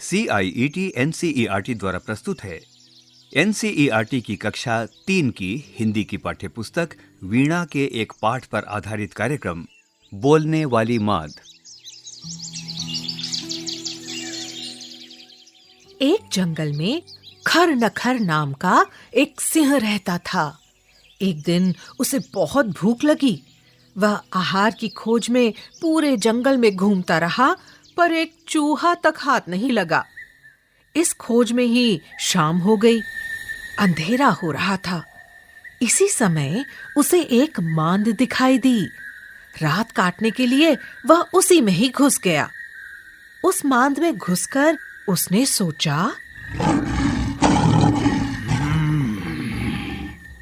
CIET NCERT द्वारा प्रस्तुत है। NCERT की कक्षा 3 की हिंदी की पाठ्यपुस्तक वीणा के एक पाठ पर आधारित कार्यक्रम बोलने वाली माद। एक जंगल में खर नखर नाम का एक सिंह रहता था। एक दिन उसे बहुत भूख लगी। वह आहार की खोज में पूरे जंगल में घूमता रहा, पर एक चूहा तक हाथ नहीं लगा। इस खोज में ही शाम हो गई। अंधेरा हो रहा था। इसी समय उसे एक मांद दिखाई दी। रात काटने के लिए वह उसी में ही घुस गया। उस मांद में घुसकर उसने सोचा,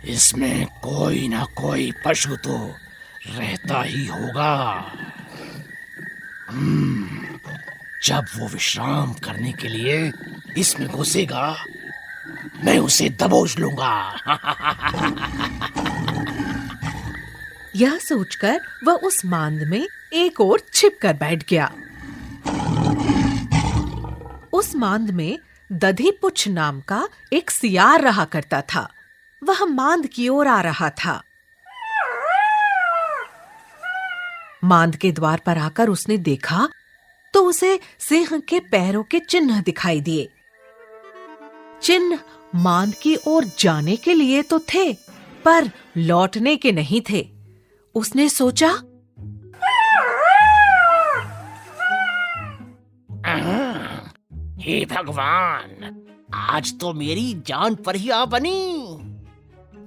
इसमें कोई ना कोई पशु तो रहता ही होगा। जब वो विश्राम करने के लिए इसमें घुसेगा, मैं उसे दबोच लूंगा। यह सोचकर वह उस मांद में एक ओर छिप कर बैठ गया। उस मांद में दधीपुच्छ नाम का एक सियार रहा करता था। वह मांद की ओर आ रहा था। मांद के द्वार पर आकर उसने देखा तो उसे सिंह के पैरों के चिन्ह दिखाई दिए। चिन्ह मांद की ओर जाने के लिए तो थे, पर लौटने के नहीं थे। उसने सोचा, हे भगवान, आज तो मेरी जान पर ही आ बनी।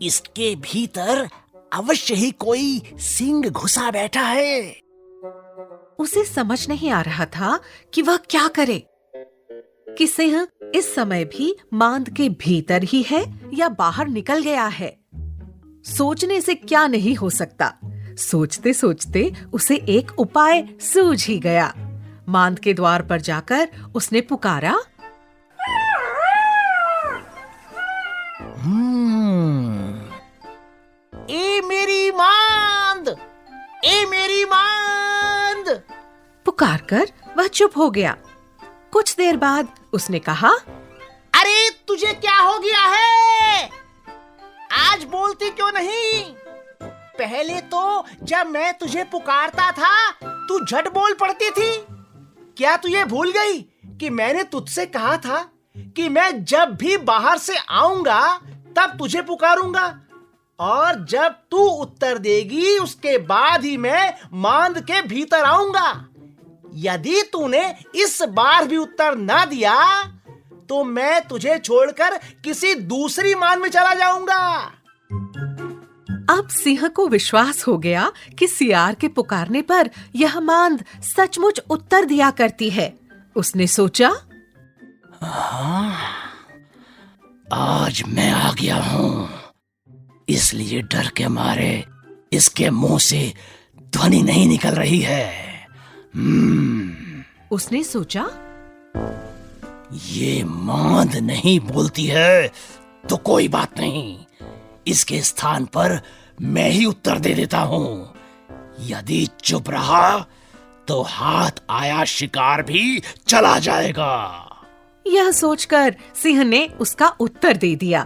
इसके भीतर अवश्य ही कोई सिंह घुसा बैठा है। उसे समझ नहीं आ रहा था कि वह क्या करे, कि सिंह इस समय भी मांद के भीतर ही है या बाहर निकल गया है। सोचने से क्या नहीं हो सकता। सोचते सोचते उसे एक उपाय सूझ ही गया। मांद के द्वार पर जाकर उसने पुकारा, ए मेरी मांद, ए मेरी मांद। पुकारकर वह चुप हो गया। कुछ देर बाद उसने कहा, अरे तुझे क्या हो गया है? आज बोलती क्यों नहीं? पहले तो जब मैं तुझे पुकारता था तू झट बोल पड़ती थी। क्या तू ये भूल गई कि मैंने तुझसे कहा था कि मैं जब भी बाहर से आऊंगा तब तुझे पुकारूंगा, और जब तू उत्तर देगी उसके बाद ही मैं मांद के भीतर आऊंगा। यदि तूने इस बार भी उत्तर ना दिया तो मैं तुझे छोड़कर किसी दूसरी मांद में चला जाऊंगा। अब सिंह को विश्वास हो गया कि सियार के पुकारने पर यह मांद सचमुच उत्तर दिया करती है। उसने सोचा, आज मैं आ गया हूं, इसलिए डर के मारे इसके मुंह से ध्वनि नहीं निकल रही है। उसने सोचा, ये मांद नहीं बोलती है तो कोई बात नहीं, इसके स्थान पर मैं ही उत्तर दे देता हूं। यदि चुप रहा तो हाथ आया शिकार भी चला जाएगा। यह सोचकर सिंह ने उसका उत्तर दे दिया।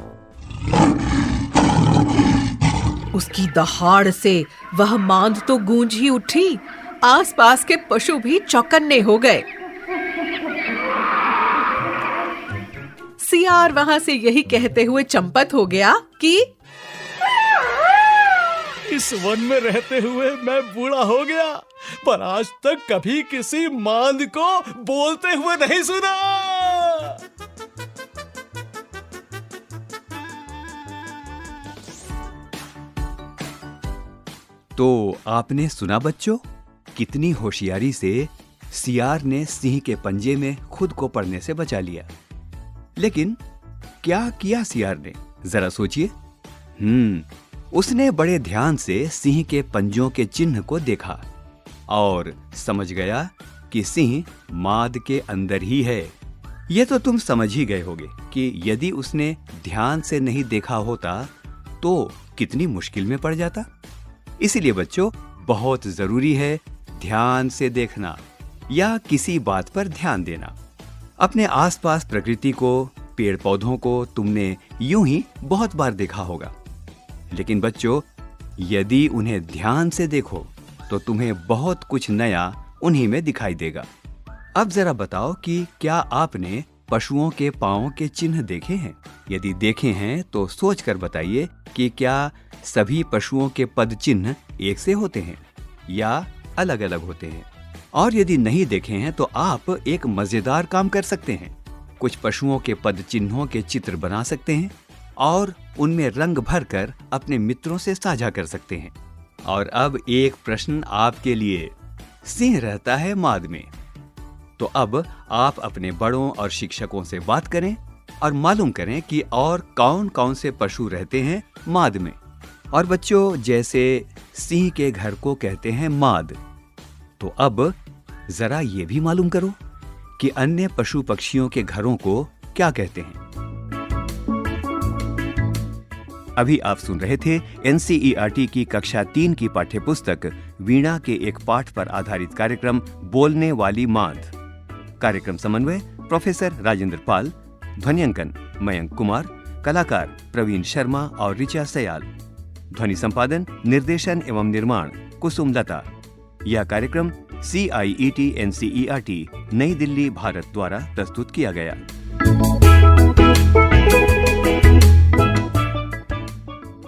उसकी दहाड़ से वह मांद तो गूंज ही उठी। आसपास के पशु भी चौकन्ने हो गए। सियार वहां से यही कहते हुए चंपत हो गया कि इस वन में रहते हुए मैं बूढ़ा हो गया, पर आज तक कभी किसी मांद को बोलते हुए नहीं सुना। तो आपने सुना बच्चों, कितनी होशियारी से सियार ने सिंह के पंजे में खुद को पड़ने से बचा लिया। लेकिन क्या किया सियार ने, जरा सोचिए। उसने बड़े ध्यान से सिंह के पंजों के चिन्ह को देखा और समझ गया कि सिंह माद के अंदर ही है। ये तो तुम समझ ही गए होगे कि यदि उसने ध्यान से नहीं देखा होता तो कितनी मुश्किल में पड़ जाता। इसीलिए बच्चों, बहुत जरूरी है ध्यान से देखना या किसी बात पर ध्यान देना। अपने आसपास प्रकृति को, पेड़ पौधों को तुमने यूं ही बहुत बार देखा होगा, लेकिन बच्चों, यदि उन्हें ध्यान से देखो तो तुम्हें बहुत कुछ नया उन्हीं में दिखाई देगा। अब जरा बताओ कि क्या आपने पशुओं के पांवों के चिन्ह देखे हैं? यदि देखे हैं तो सोच कर बताइए कि क्या सभी पशुओं के पद चिन्ह एक से होते हैं या अलग अलग होते हैं? और यदि नहीं देखे हैं तो आप एक मजेदार काम कर सकते हैं। कुछ पशुओं के पद चिन्हों के चित्र बना सकते हैं और उनमें रंग भरकर अपने मित्रों से साझा कर सकते हैं। और अब एक प्रश्न आपके लिए। सिंह रहता है माद में, तो अब आप अपने बड़ों और शिक्षकों से बात करें और मालूम करें कि और कौन कौन से पशु रहते हैं माद में। और बच्चों, जैसे सिंह के घर को कहते हैं माद, तो अब जरा ये भी मालूम करो कि अन्य पशु पक्षियों के घरों को क्या कहते हैं। अभी आप सुन रहे थे एनसीईआरटी की कक्षा 3 की पाठ्यपुस्तक वीणा के एक पाठ पर आधारित कार्यक्रम बोलने वाली माद। कार्यक्रम समन्वय प्रोफेसर राजेंद्र पाल, ध्वनियांकन मयंक कुमार, कलाकार प्रवीण शर्मा और ऋचा सयाल, ध्वनि संपादन, निर्देशन एवं निर्माण कुसुम लता। यह कार्यक्रम CIET NCERT नई दिल्ली भारत द्वारा प्रस्तुत किया गया।